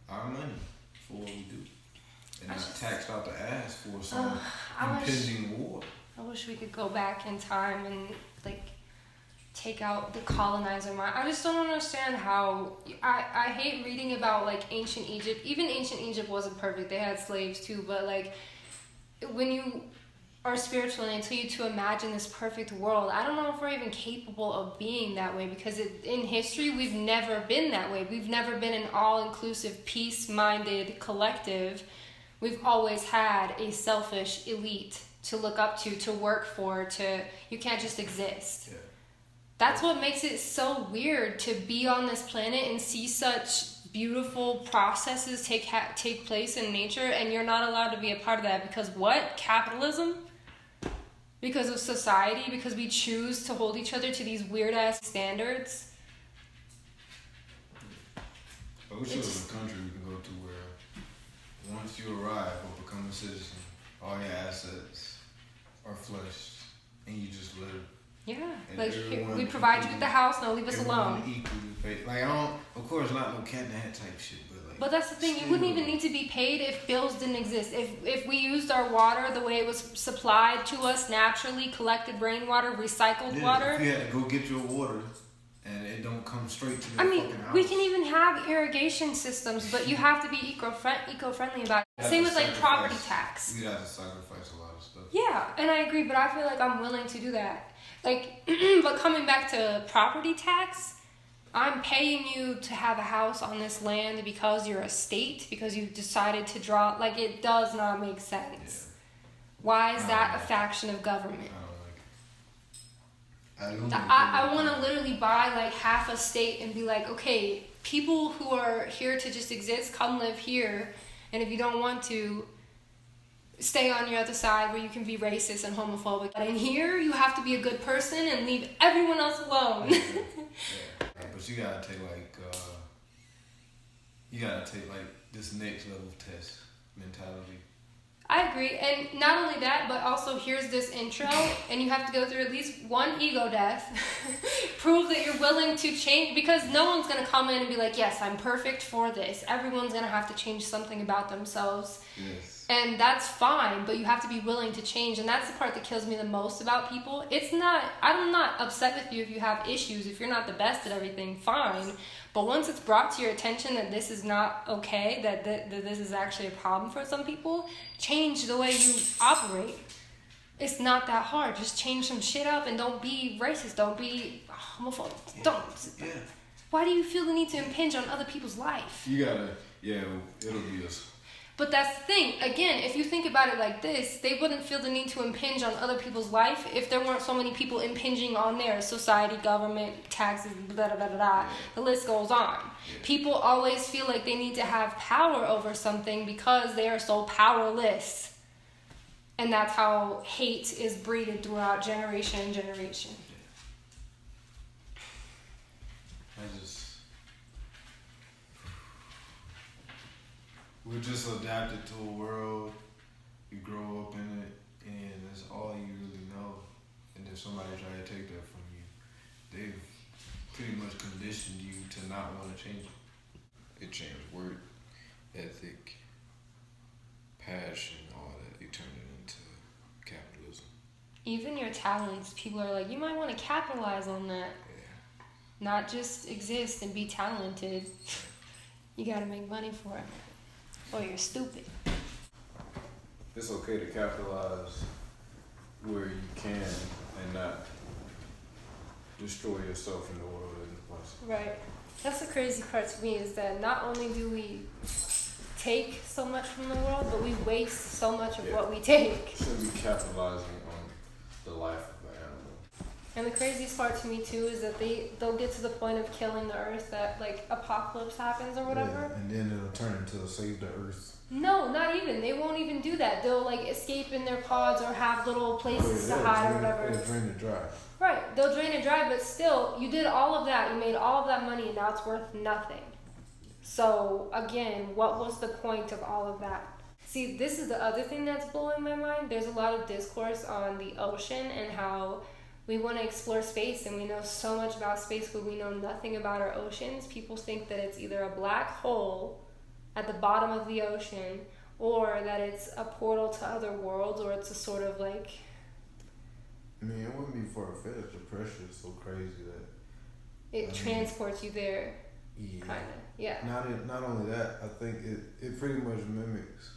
Our money for what we do, and not taxed out the ass for some impending war. I wish we could go back in time and like take out the colonizer mind. I just don't understand how. I hate reading about like ancient Egypt. Even ancient Egypt wasn't perfect. They had slaves too, but like when you are spiritual and until you to imagine this perfect world, I don't know if we're even capable of being that way, because in history we've never been that way. We've never been an all-inclusive, peace-minded collective. We've always had a selfish elite to look up to work for, you can't just exist. Yeah. That's what makes it so weird to be on this planet and see such beautiful processes take place in nature, and you're not allowed to be a part of that because what? Capitalism? Because of society? Because we choose to hold each other to these weird-ass standards? I wish there was a country we can go to where once you arrive or become a citizen, all your assets are flushed and you just live. Yeah, and like we provide you with the house, now leave us alone. Equally paid. Like, I don't, of course, not no cat in the hat type shit, but like. But that's the thing, you wouldn't even need to be paid if bills didn't exist. If we used our water the way it was supplied to us naturally, collected rainwater, recycled water. If you had to go get your water and it don't come straight to your fucking house. We can even have irrigation systems, but you have to be eco-friendly about it. Same with like property tax. You'd have to sacrifice a lot of stuff. Yeah, and I agree, but I feel like I'm willing to do that. Like, but coming back to property tax, I'm paying you to have a house on this land because you're a state, because you decided to draw, like, it does not make sense. Yeah. Why is that a faction of government? I don't like it. I want to literally buy like half a state and be like, okay, people who are here to just exist, come live here, and if you don't want to, stay on your other side where you can be racist and homophobic. But in here, you have to be a good person and leave everyone else alone. Yeah. But you gotta take this next level test mentality. I agree, and not only that, but also here's this intro, and you have to go through at least one ego death, prove that you're willing to change, because no one's gonna come in and be like, yes, I'm perfect for this. Everyone's gonna have to change something about themselves. Yes. And that's fine, but you have to be willing to change, and that's the part that kills me the most about people. I'm not upset with you if you have issues. If you're not the best at everything, fine. But once it's brought to your attention that this is not okay, that this is actually a problem for some people, change the way you operate. It's not that hard. Just change some shit up and don't be racist. Don't be homophobic. Yeah. Don't. Yeah. Why do you feel the need to impinge on other people's life? You gotta, it'll be us. But that's the thing. Again, if you think about it like this, they wouldn't feel the need to impinge on other people's life if there weren't so many people impinging on theirs. Society, government, taxes, blah, blah, blah, blah. Yeah. The list goes on. Yeah. People always feel like they need to have power over something because they are so powerless. And that's how hate is breeded throughout generation and generation. We're just adapted to a world. You grow up in it, and that's all you really know. And if somebody try to take that from you, they've pretty much conditioned you to not want to change it. It changed work ethic, passion, all that. You turn it into capitalism. Even your talents, people are like, you might want to capitalize on that. Yeah. Not just exist and be talented. You gotta make money for it. Or you're stupid. It's okay to capitalize where you can and not destroy yourself in the world in the process. Right. That's the crazy part to me is that not only do we take so much from the world, but we waste so much of what we take. Shouldn't be capitalizing on the life of the animal. And the craziest part to me too is that they'll get to the point of killing the earth that like apocalypse happens or whatever. Yeah, and then it'll turn into a save the earth. No, not even. They won't even do that. They'll like escape in their pods or have little places to hide or whatever. It'll drain it dry. Right, they'll drain it dry, but still, you did all of that. You made all of that money, and now it's worth nothing. So again, what was the point of all of that? See, this is the other thing that's blowing my mind. There's a lot of discourse on the ocean and how we want to explore space, and we know so much about space, but we know nothing about our oceans. People think that it's either a black hole at the bottom of the ocean, or that it's a portal to other worlds, or it's a sort of like... I mean, it wouldn't be far-fetched. The pressure is so crazy that... it transports you there, Yeah. kind of. Yeah. Not only that, I think it pretty much mimics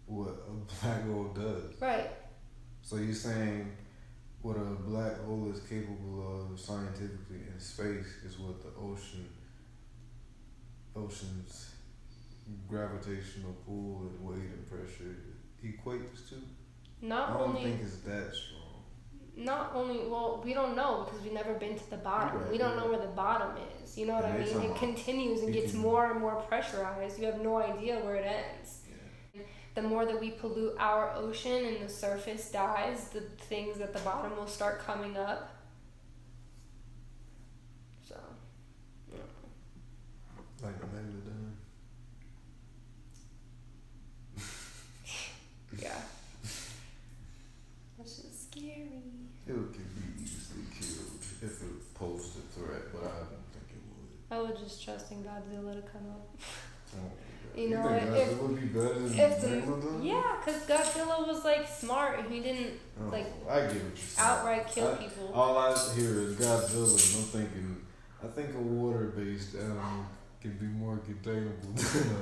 what a black hole does. Right. So you're saying what a black hole is capable of scientifically in space is what the ocean's gravitational pull and weight and pressure equates to? Not I don't only... think it's that strong. Not only, well, we don't know because we've never been to the bottom. Right, we don't yeah. know where the bottom is. You know what And I they mean? talking It about continues and you gets can- more and more pressurized. You have no idea where it ends. Yeah. The more that we pollute our ocean and the surface dies, the things at the bottom will start coming up. So, yeah. Like a megalodon. Yeah. That's just scary. It can be easily killed if it posed a threat, but I don't think it would. I would just trust in Godzilla to come up. Oh, You know, think if- Godzilla would be better than If the, megalodon? yeah, because Godzilla was like smart and he didn't Oh, like I get what you're saying. outright kill people. All I hear is Godzilla, and I'm thinking, I think a water-based animal can be more containable than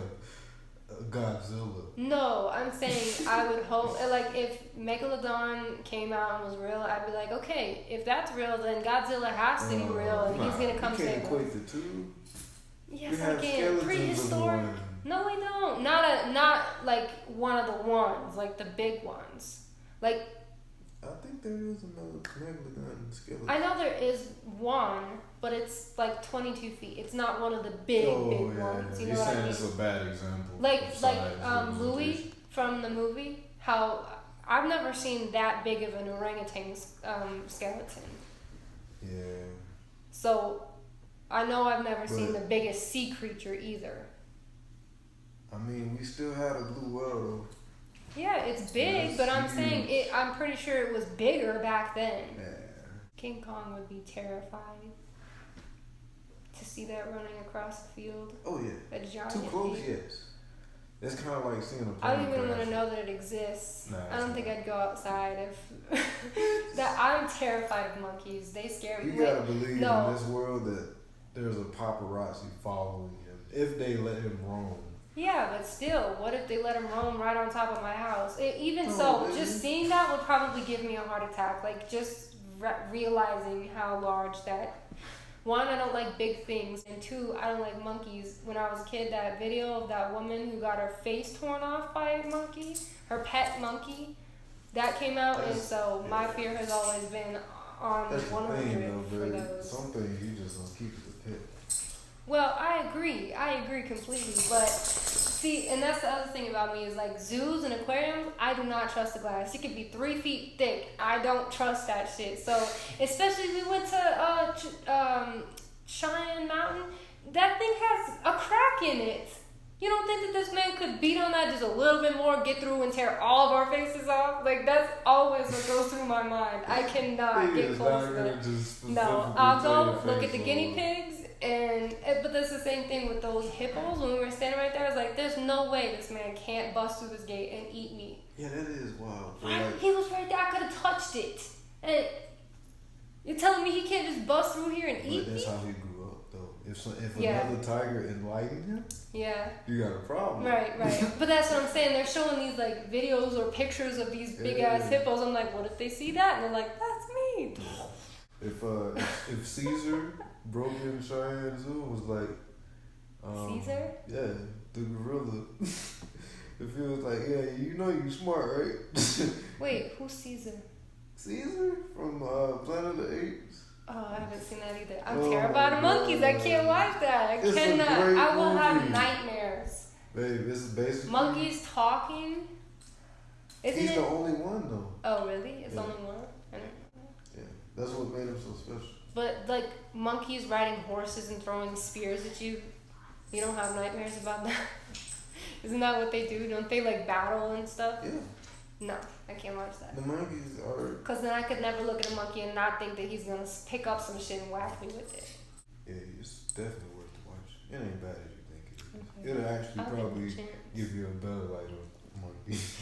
a Godzilla. No, I'm saying I would hope, like, if Megalodon came out and was real, I'd be like, okay, if that's real, then Godzilla has to be real, and he's gonna come you save can't equate us. the two. Yes, we I have can. skeletons of Prehistoric. one. No, we don't. Not like one of the ones, like the big ones. Like, I think there is another megalodon skeleton. I know there is one, but it's like 22 feet. It's not one of the big ones. You know You're what I saying mean? it's a bad example. Like of size Louis representation. from the movie. How I've never seen that big of an orangutan skeleton. Yeah. So I know I've never seen But- the biggest sea creature either. I mean, we still had a blue whale though. Yeah, it's big, Yes, but I'm huge. saying it. I'm pretty sure it was bigger back then. Yeah. King Kong would be terrified to see that running across the field. Oh yeah. A giant. Too close, ape. yes. That's kind of like seeing a plane I don't even crash. want to know that it exists. Nah, I don't it's think not. I'd go outside if that. I'm terrified of monkeys. They scare me. You gotta believe no. in this world that there's a paparazzi following him if they let him roam. Yeah, but still, what if they let him roam right on top of my house? Even Oh, so, baby. just seeing that would probably give me a heart attack. Like, just realizing how large that... One, I don't like big things. And two, I don't like monkeys. When I was a kid, that video of that woman who got her face torn off by a monkey, her pet monkey, that came out. And so my fear has always been on That's the 100 thing though, for bro. those. Some things you just don't keep as a pet. Well, I agree completely, but see, and that's the other thing about me is like zoos and aquariums, I do not trust the glass. It could be 3 feet thick. I don't trust that shit. So, especially we went to Cheyenne Mountain, that thing has a crack in it. You don't think that this man could beat on that just a little bit more, get through and tear all of our faces off? Like, that's always what goes through my mind. I cannot He get is close not to gonna that. just No, specifically I'll tear go your look face at the guinea off. pigs, but that's the same thing with those hippos. When we were standing right there, I was like, "There's no way this man can't bust through this gate and eat me." Yeah, that is wild. But Right? like, He was right there. I could have touched it. And you're telling me he can't just bust through here and but eat that's me? how he grew up though. If Yeah. another tiger enlightened him, Yeah. you got a problem. Right. But that's what I'm saying. They're showing these like videos or pictures of these big ass Yeah. hippos. I'm like, what if they see that? And they're like, that's me. If if Caesar broke in Cheyenne Zoo was like Caesar? Yeah, the gorilla. If he was like, yeah, you know you smart, right? Wait, who's Caesar? Caesar from Planet of the Apes. Oh, I haven't seen that either. I'm Oh terrified my of monkeys. I God. can't watch that. I It's a cannot. great I will have movie. nightmares. Babe, this is basically Monkeys talking. Isn't He's it? the only one though. Oh, really? It's Yeah. only one? I don't- Yeah, that's what made him so special. But like monkeys riding horses and throwing spears at you, you don't have nightmares about that? Isn't that what they do? Don't they like battle and stuff? Yeah, No, I can't watch that. the monkeys are. Cause then I could never look at a monkey and not think that he's gonna pick up some shit and whack me with it. Yeah, it's definitely worth the watch. It ain't bad as you think it is. Okay. It'll actually I'll probably give it a chance. give you a better light of monkeys.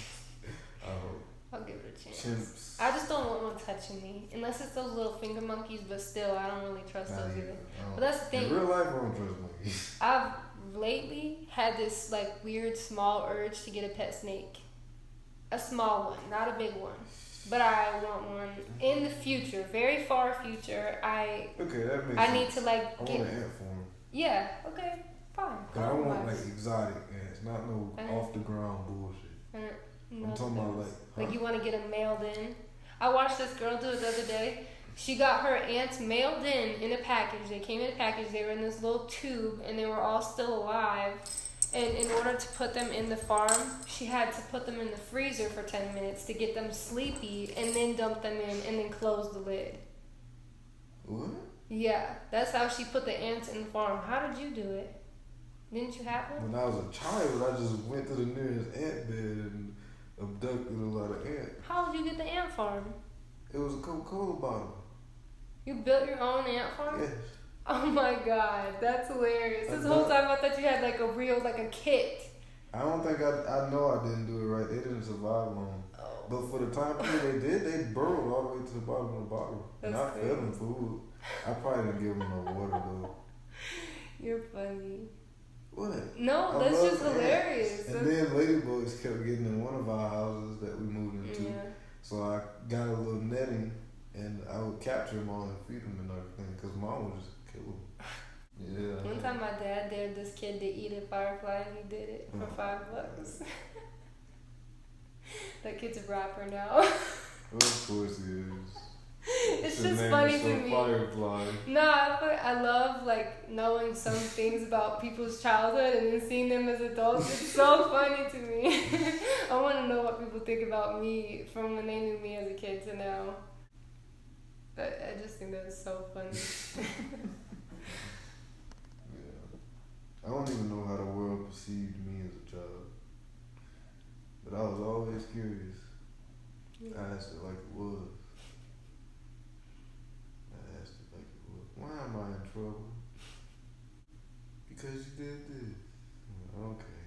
I hope. I'll give it a chance. Chimps. I just don't want one touching me. Unless it's those little finger monkeys, but still, I don't really trust Not those even. either. I don't- But that's the thing. In real life, I don't trust monkeys. I've lately had this like weird small urge to get a pet snake. A small one, not a big one. But I want one in the future, very far future. Okay, that makes I sense. need to like I get want an ant farm. yeah, okay, fine. But I want like compromise. exotic ants, not no Uh-huh. off the ground bullshit. No, I'm talking about like, like huh? you want to get them mailed in. I watched this girl do it the other day. She got her ants mailed in a package. They came in a package. They were in this little tube, and they were all still alive. And in order to put them in the farm, she had to put them in the freezer for 10 minutes to get them sleepy, and then dump them in, and then close the lid. What? Yeah, that's how she put the ants in the farm. How did you do it? Didn't you have one? When I was a child, I just went to the nearest ant bed and abducted a lot of ants. How did you get the ant farm? It was a Coca-Cola bottle. You built your own ant farm? Yes. Oh my god, that's hilarious. This I whole thought- time I thought you had like a real, like a kit. I don't think I know I didn't do it right. They didn't survive long. Oh, But for the time period they did, they burrowed all the way to the bottom of the bottle. And That's I fed them food. I probably didn't give them no water though. you're funny. What? No, I that's love just ants. hilarious. And then ladybugs kept getting in one of our houses that we moved into. Yeah. So I got a little netting and I would capture them all and feed them and everything because mom would just kill them. Yeah. One time my dad dared this kid to eat a firefly and he did it for $5. That kid's a rapper now. Of course he is. It's His just name funny is to me. Firefly. No, I love like knowing some things about people's childhood and then seeing them as adults. It's so funny to me. I want to know what people think about me from when they knew me as a kid to now. I just think that is so funny. Yeah. I don't even know how the world perceived me as a child. But I was always curious. I asked it like it was. I asked it like it was. Why am I in trouble? Because you did this. Okay.